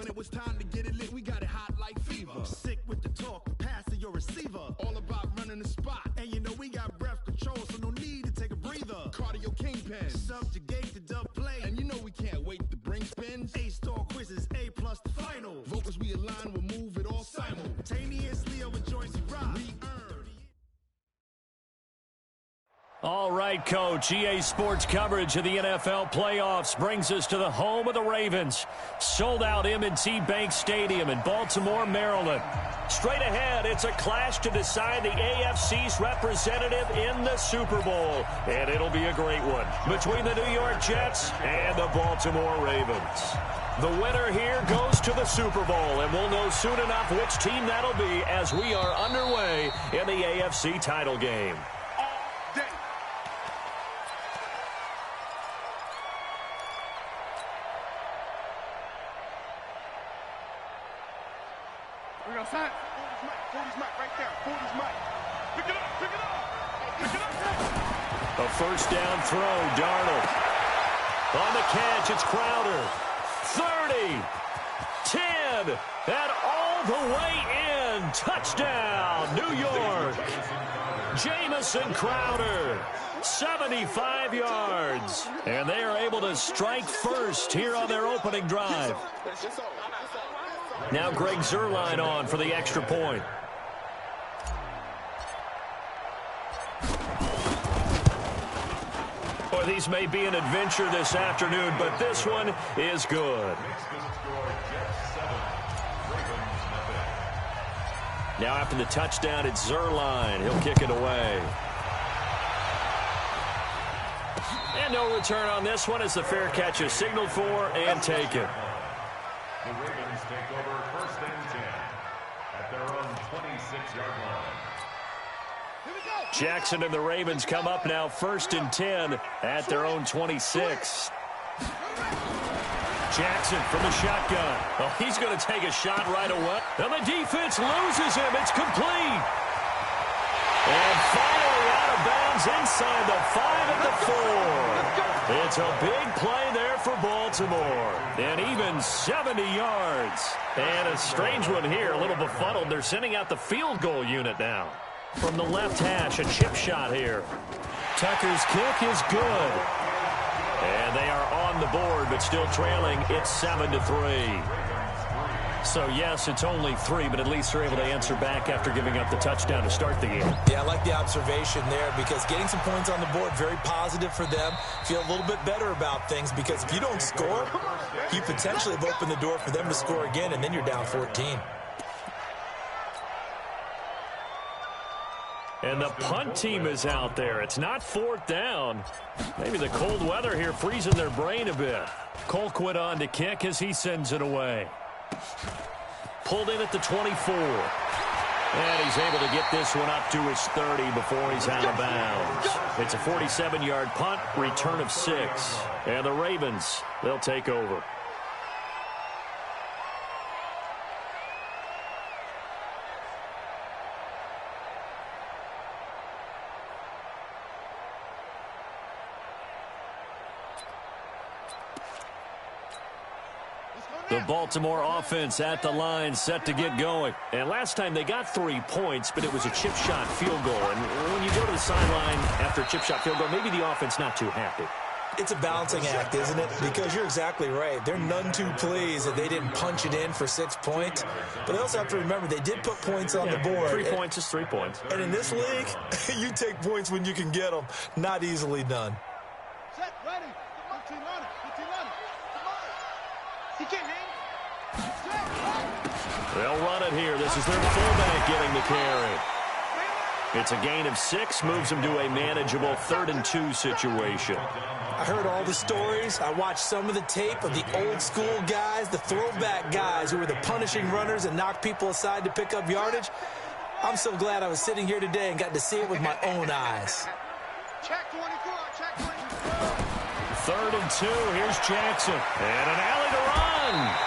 when it was time to get it lit, we got it hot like fever. Sick with the talk, passing your receiver. All about running the spot. And you know we got breath control, so no need to take a breather. Cardio kingpin, subjugate the dub play. And you know we can't wait to bring spins. A-star quizzes, A+ the final. Vocals we align, we'll move it all simultaneously over joints we ride. All right, Coach. EA Sports coverage of the NFL playoffs brings us to the home of the Ravens. Sold out M&T Bank Stadium in Baltimore, Maryland. Straight ahead, it's a clash to decide the AFC's representative in the Super Bowl. And it'll be a great one between the New York Jets and the Baltimore Ravens. The winner here goes to the Super Bowl, and we'll know soon enough which team that'll be as we are underway in the AFC title game. A first down throw, Darnold. On the catch, it's Crowder. 30, 10, and all the way in. Touchdown, New York. Jamison Crowder, 75 yards. And they are able to strike first here on their opening drive. Now Greg Zuerlein on for the extra point. Boy, these may be an adventure this afternoon, but this one is good. Now after the touchdown, it's Zuerlein. He'll kick it away. And no return on this one as the fair catch is signaled for and taken. The Ravens take over first and 10 at their own 26-yard line. Jackson and the Ravens come up now first and 10 at their own 26. Jackson from the shotgun. Oh, he's going to take a shot right away. And the defense loses him. It's complete. And finally out of bounds inside the 5 at the 4. It's a big play there for Baltimore. And even 70 yards. And a strange one here, a little befuddled. They're sending out the field goal unit now. From the left hash, a chip shot here. Tucker's kick is good. And they are on the board, but still trailing. It's 7-3. So, yes, it's only 3, but at least they're able to answer back after giving up the touchdown to start the game. Yeah, I like the observation there because getting some points on the board, very positive for them. Feel a little bit better about things because if you don't score, you potentially have opened the door for them to score again, and then you're down 14. And the punt team is out there. It's not fourth down. Maybe the cold weather here freezing their brain a bit. Colquitt on to kick as he sends it away. Pulled in at the 24. And he's able to get this one up to his 30 before he's out of bounds. It's a 47-yard punt, return of 6. And the Ravens, they'll take over. The Baltimore offense at the line, set to get going. And last time they got 3 points, but it was a chip shot field goal. And when you go to the sideline after a chip shot field goal, maybe the offense not too happy. It's a balancing act, isn't it? Because you're exactly right. They're none too pleased that they didn't punch it in for 6 points. But they also have to remember they did put points on the board. 3 points is 3 points. And in this league, you take points when you can get them. Not easily done. Set, ready. 15 on it. 15 on it. Come on. He can't hang. They'll run it here. This is their fullback getting the carry. It's a gain of 6, moves them to a manageable 3rd and 2 situation. I heard all the stories. I watched some of the tape of the old school guys, the throwback guys who were the punishing runners and knocked people aside to pick up yardage. I'm so glad I was sitting here today and got to see it with my own eyes. Check 24. Check 24. 3rd and 2. Here's Jackson. And an alley to run.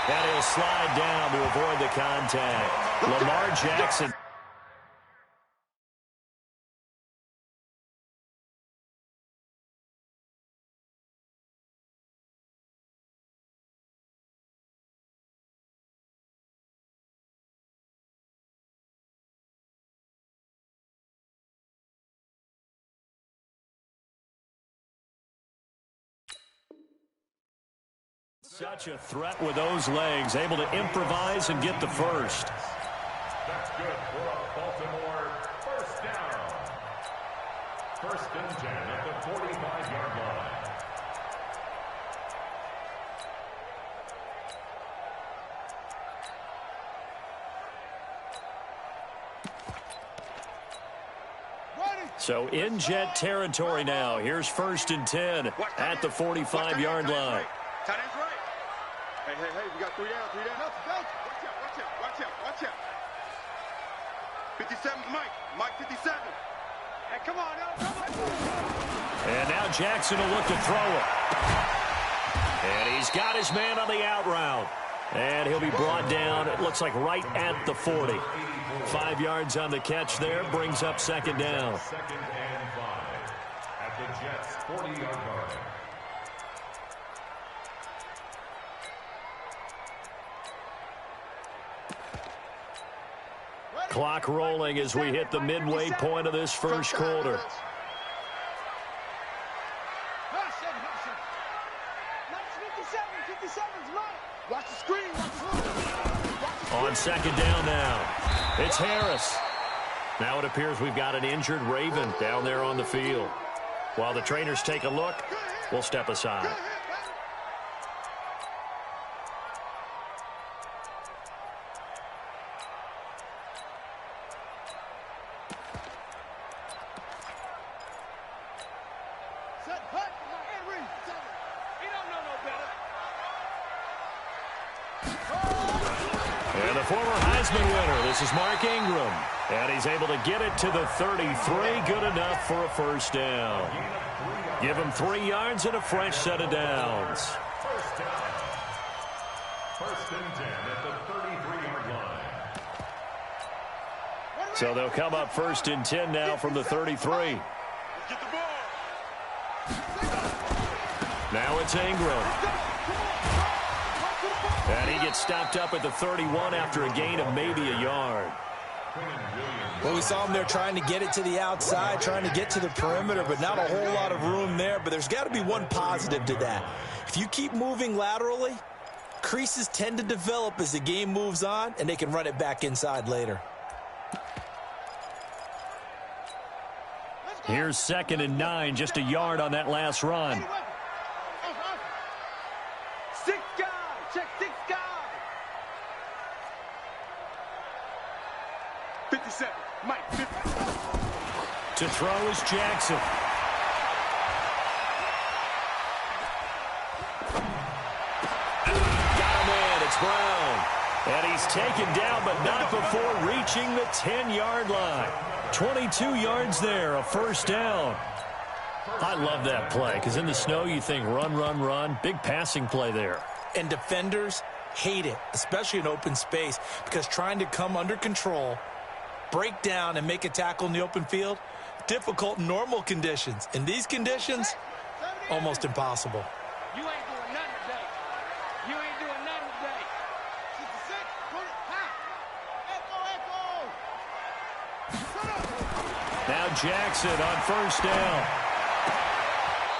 And he'll slide down to avoid the contact. Lamar Jackson. Such a threat with those legs, able to improvise and get the first. That's good for a Baltimore first down. First and 10 at the 45-yard line. So in Jet territory now. Here's first and 10 at the 45-yard line. Tight end's right. Hey, we got 3 down. Watch out. 57's Mike 57. Hey, come on. And now Jackson will look to throw it. And he's got his man on the out route. And he'll be brought down, it looks like right at the 40. 5 yards on the catch there, brings up second down. Second and 5 at the Jets' 40-yard line. Clock rolling as we hit the midway point of this first quarter. Watch the screen. On second down now, it's Harris. Now it appears we've got an injured Raven down there on the field. While the trainers take a look, we'll step aside. And the former Heisman winner, this is Mark Ingram. And he's able to get it to the 33, good enough for a first down. Give him 3 yards and a fresh set of downs. First down. First and 10 at the 33-yard line. So they'll come up first and 10 now from the 33. Get the ball. Now it's Ingram. And he gets stopped up at the 31 after a gain of maybe a yard. Well, we saw him there trying to get it to the outside, trying to get to the perimeter, but not a whole lot of room there. But there's got to be one positive to that. If you keep moving laterally, creases tend to develop as the game moves on, and they can run it back inside later. Here's second and 9, just a yard on that last run. 6 guys. Check 6 guys. 57. Mike, 50. To throw is Jackson. Got him in. It's Brown. And he's taken down, but not before reaching the 10-yard line. 22 yards there, a first down. I love that play, because in the snow you think run, run, run. Big passing play there. And defenders hate it, especially in open space, because trying to come under control, break down, and make a tackle in the open field, difficult in normal conditions. In these conditions, almost impossible. You ain't doing nothing today. You ain't doing nothing today. 66, put it high. Echo. Now Jackson on first down.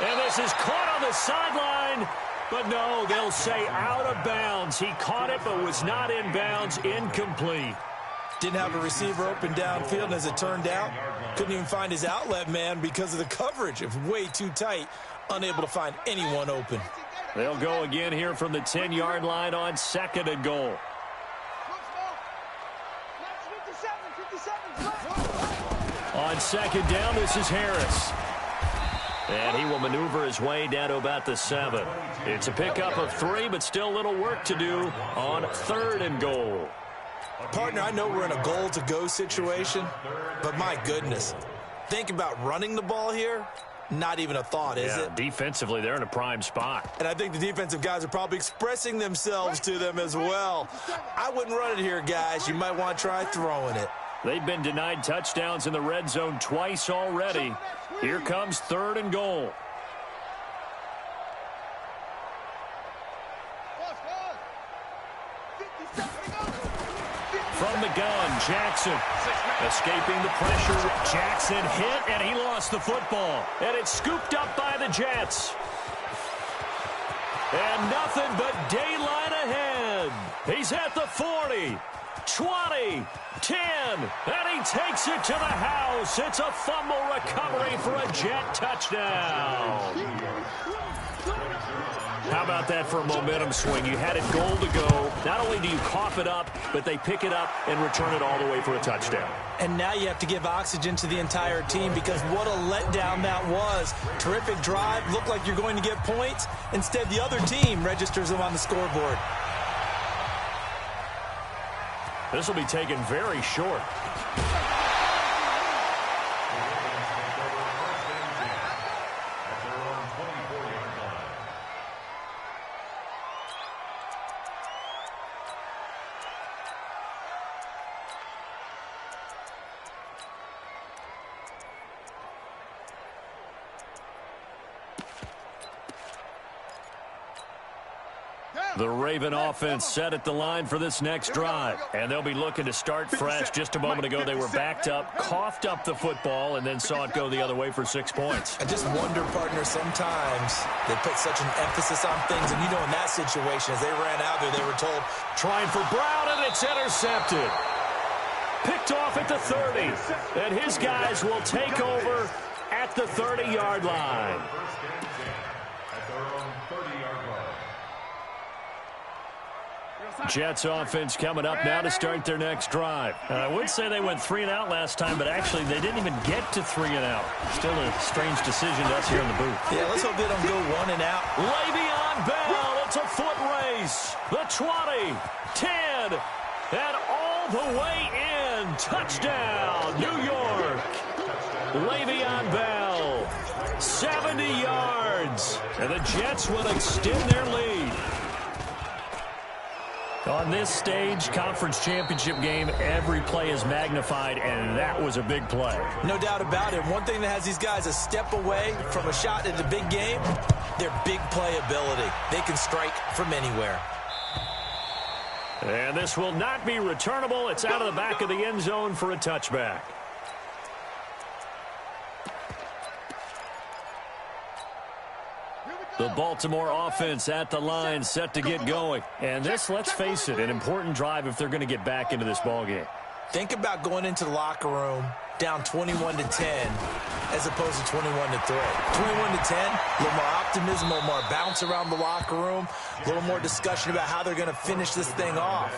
And this is caught on the sideline. But no, they'll say out of bounds. He caught it but was not in bounds. Incomplete. Didn't have a receiver open downfield, and as it turned out, couldn't even find his outlet man because of the coverage. It was way too tight, unable to find anyone open. They'll go again here from the 10-yard line on second and goal. On second down, this is Harris. And he will maneuver his way down to about the 7. It's a pickup of 3, but still a little work to do on third and goal. Partner, I know we're in a goal-to-go situation, but my goodness, think about running the ball here. Not even a thought, is it? Defensively, they're in a prime spot. And I think the defensive guys are probably expressing themselves to them as well. I wouldn't run it here, guys. You might want to try throwing it. They've been denied touchdowns in the red zone twice already. Here comes third and goal. From the gun, Jackson escaping the pressure. Jackson hit, and he lost the football. And it's scooped up by the Jets. And nothing but daylight ahead. He's at the 40, 20, 10, and he takes it to the house. It's a fumble recovery for a Jet touchdown. How about that for a momentum swing? You had it goal to go. Not only do you cough it up, but they pick it up and return it all the way for a touchdown. And now you have to give oxygen to the entire team because what a letdown that was. Terrific drive. Looked like you're going to get points. Instead, the other team registers them on the scoreboard. This will be taken very short. The Raven offense set at the line for this next drive. And they'll be looking to start fresh. Just a moment ago, they were backed up, coughed up the football, and then saw it go the other way for 6 points. I just wonder, partner, sometimes they put such an emphasis on things. And, you know, in that situation, as they ran out there, they were told, trying for Brown, and it's intercepted. Picked off at the 30. And his guys will take over at the 30-yard line. Jets offense coming up now to start their next drive. I would say they went 3 and out last time, but actually they didn't even get to 3 and out. Still a strange decision to us here in the booth. Yeah, let's hope they don't go 1 and out. Le'Veon Bell, it's a foot race. The 20, 10, and all the way in. Touchdown, New York. Le'Veon Bell, 70 yards. And the Jets will extend their lead. On this stage, conference championship game, every play is magnified, and that was a big play. No doubt about it. One thing that has these guys a step away from a shot at the big game, their big play ability. They can strike from anywhere. And this will not be returnable. It's out of the back of the end zone for a touchback. The Baltimore offense at the line, set to get going. And this, let's face it, an important drive if they're going to get back into this ballgame. Think about going into the locker room down 21-10 as opposed to 21-3. 21-10, a little more optimism, a little more bounce around the locker room, a little more discussion about how they're going to finish this thing off.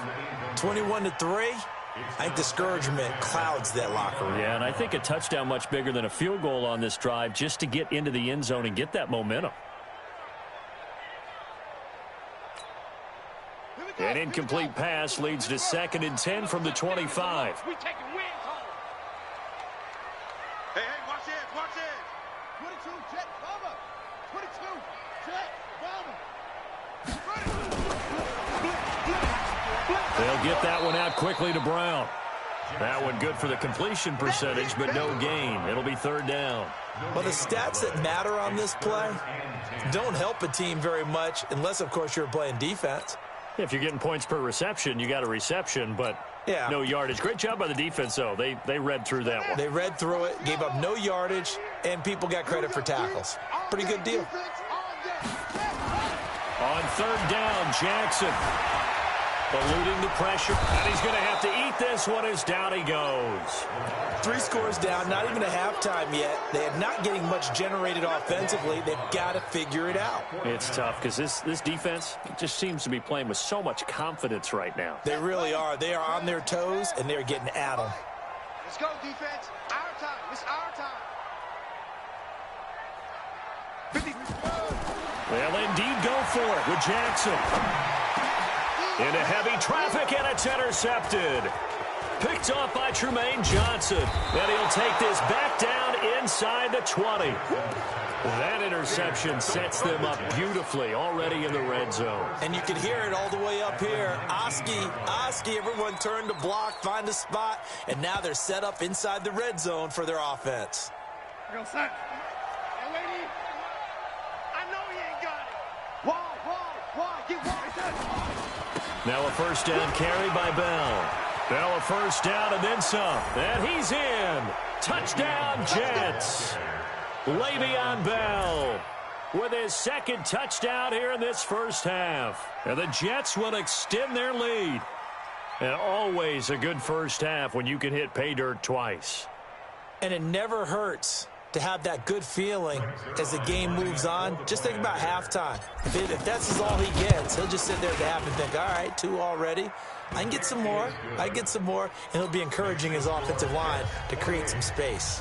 21-3, I think discouragement clouds that locker room. Yeah, and I think a touchdown much bigger than a field goal on this drive just to get into the end zone and get that momentum. An incomplete pass leads to 2nd and 10 from the 25. We taking wins home. Hey, watch it, watch it. 22, jet bomber. 22, jet bomber. They'll get that one out quickly to Brown. That one good for the completion percentage, but no gain. It'll be 3rd down. Well, the stats that matter on this play don't help a team very much unless, of course, you're playing defense. If you're getting points per reception, you got a reception, but no yardage. Great job by the defense, though. They read through that one. They read through it, gave up no yardage, and people got credit for tackles. Pretty good deal. On 3rd down, Jackson eluding the pressure, and he's going to have to eat this one as down he goes. 3 scores down, not even a halftime yet. They are not getting much generated offensively. They've got to figure it out. It's tough because this defense just seems to be playing with so much confidence right now. They really are. They are on their toes, and they're getting at them. Let's go, defense. Our time. It's our time. They'll indeed go for it with Jackson. Into heavy traffic, and it's intercepted. Picked off by Tremaine Johnson. And he'll take this back down inside the 20. That interception sets them up beautifully already in the red zone. And you can hear it all the way up here. Oski, everyone turned to block, find a spot, and now they're set up inside the red zone for their offense. Go, son. Hey, lady. I know he ain't got it. Why? Get wide. Now a 1st down carry by Bell. Bell a 1st down and then some. And he's in. Touchdown, Jets. Le'Veon Bell. with his second touchdown here in this first half. And the Jets will extend their lead. And always a good first half when you can hit pay dirt twice. And it never hurts to have that good feeling as the game moves on. Just think about halftime. If that's all he gets, he'll just sit there at the half and think, all right, 2 already. I can get some more. And he'll be encouraging his offensive line to create some space.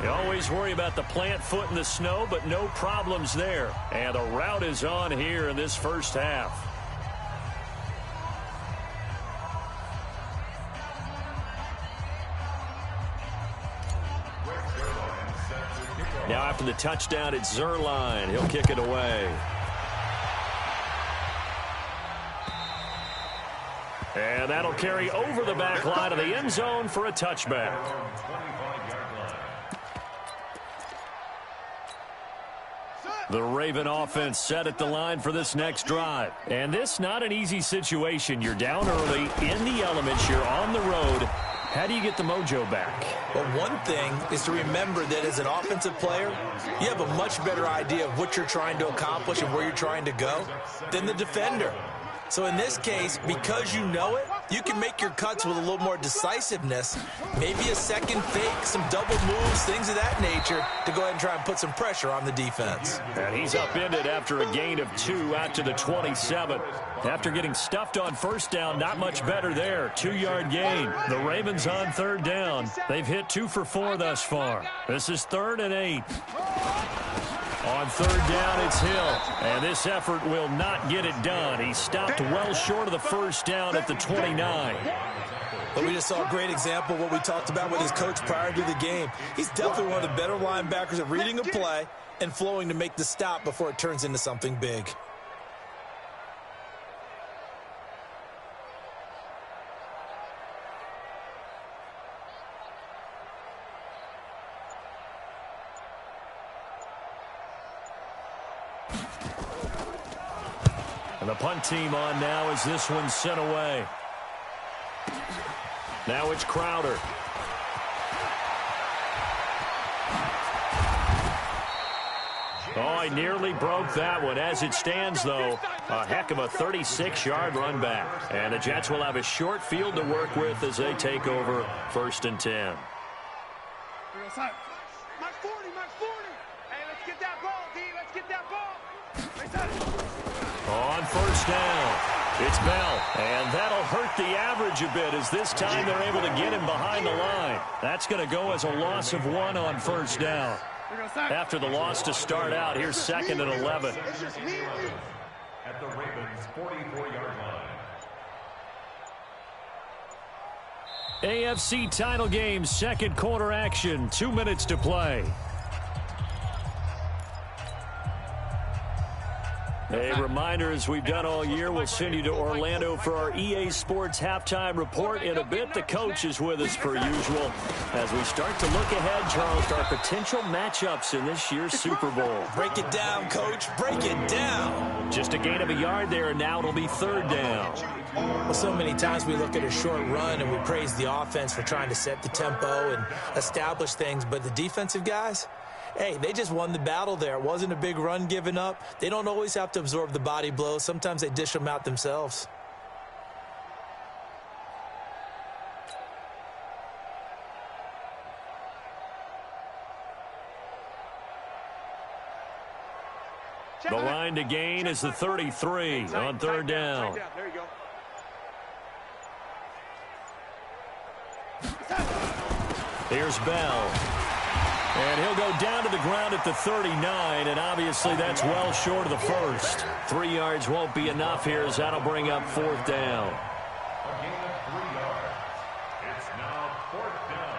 You always worry about the plant foot in the snow, but no problems there. And the route is on here in this first half. Now after the touchdown, it's Zerline. He'll kick it away. And that'll carry over the back line of the end zone for a touchback. The Raven offense set at the line for this next drive. And this not an easy situation. You're down early, in the elements, you're on the road. How do you get the mojo back? Well, one thing is to remember that as an offensive player, you have a much better idea of what you're trying to accomplish and where you're trying to go than the defender. So in this case, because you know it, you can make your cuts with a little more decisiveness, maybe a second fake, some double moves, things of that nature, to go ahead and try and put some pressure on the defense. And he's upended after a gain of 2 out to the 27. After getting stuffed on first down, not much better there. 2-yard gain. The Ravens on third down. They've hit 2 for 4 thus far. This is 3rd and 8. On third down, it's Hill. And this effort will not get it done. He stopped well short of the first down at the 29. But we just saw a great example of what we talked about with his coach prior to the game. He's definitely one of the better linebackers at reading a play and flowing to make the stop before it turns into something big. And the punt team on now as this one's sent away. Now it's Crowder. Oh, he nearly broke that one. As it stands, though, a heck of a 36-yard run back. And the Jets will have a short field to work with as they take over 1st and 10. Mark 40, Mark 40. Hey, let's get that ball, D. Let's get that ball. On first down, it's Bell. And that'll hurt the average a bit as this time they're able to get him behind the line. That's going to go as a loss of 1 on first down. After the loss to start out, here's 2nd and 11. At the Ravens' 44-yard line. AFC title game, 2nd quarter action, 2 minutes to play. A reminder, as we've done all year, we'll send you to Orlando for our EA Sports halftime report in a bit. The coach is with us per usual as we start to look ahead, Charles, to our potential matchups in this year's Super Bowl. Break it down, Coach. Break it down. Just a gain of a yard there, and now it'll be 3rd down. Well, so many times we look at a short run and we praise the offense for trying to set the tempo and establish things, but the defensive guys, hey, they just won the battle there. It wasn't a big run given up. They don't always have to absorb the body blows. Sometimes they dish them out themselves. The line to gain is the 33 on 3rd down. There you go. Here's Bell. And he'll go down to the ground at the 39, and obviously that's well short of the first. 3 yards won't be enough here as that'll bring up 4th down. A gain of 3 yards. It's now 4th down.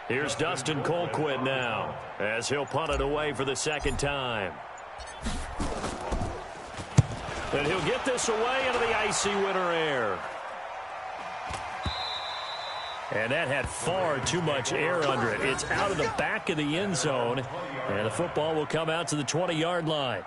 Here's Dustin Colquitt now as he'll punt it away for the 2nd time. And he'll get this away into the icy winter air. And that had far too much air under it. It's out of the back of the end zone. And the football will come out to the 20-yard line.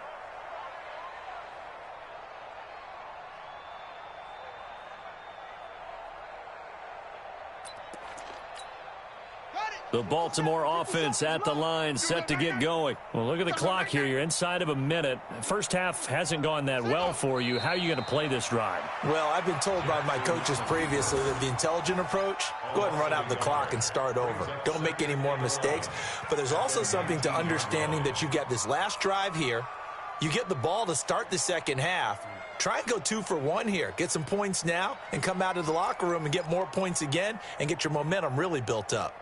The Baltimore offense at the line, set to get going. Well, look at the clock here. You're inside of a minute. First half hasn't gone that well for you. How are you going to play this drive? Well, I've been told by my coaches previously that the intelligent approach, go ahead and run out the clock and start over. Don't make any more mistakes. But there's also something to understanding that you get this last drive here. You get the ball to start the second half. Try and go 2 for 1 here. Get some points now and come out of the locker room and get more points again and get your momentum really built up.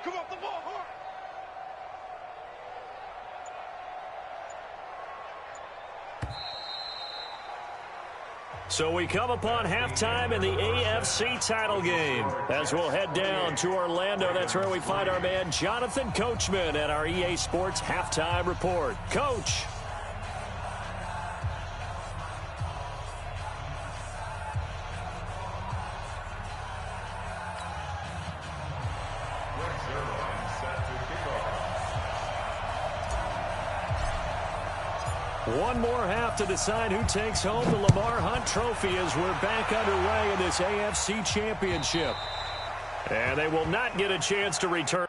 Come off the ball hard. So we come upon halftime in the AFC title game. As we'll head down to Orlando, that's where we find our man Jonathan Coachman at our EA Sports Halftime Report. Coach. One more half to decide who takes home the Lamar Hunt Trophy as we're back underway in this AFC Championship. And they will not get a chance to return.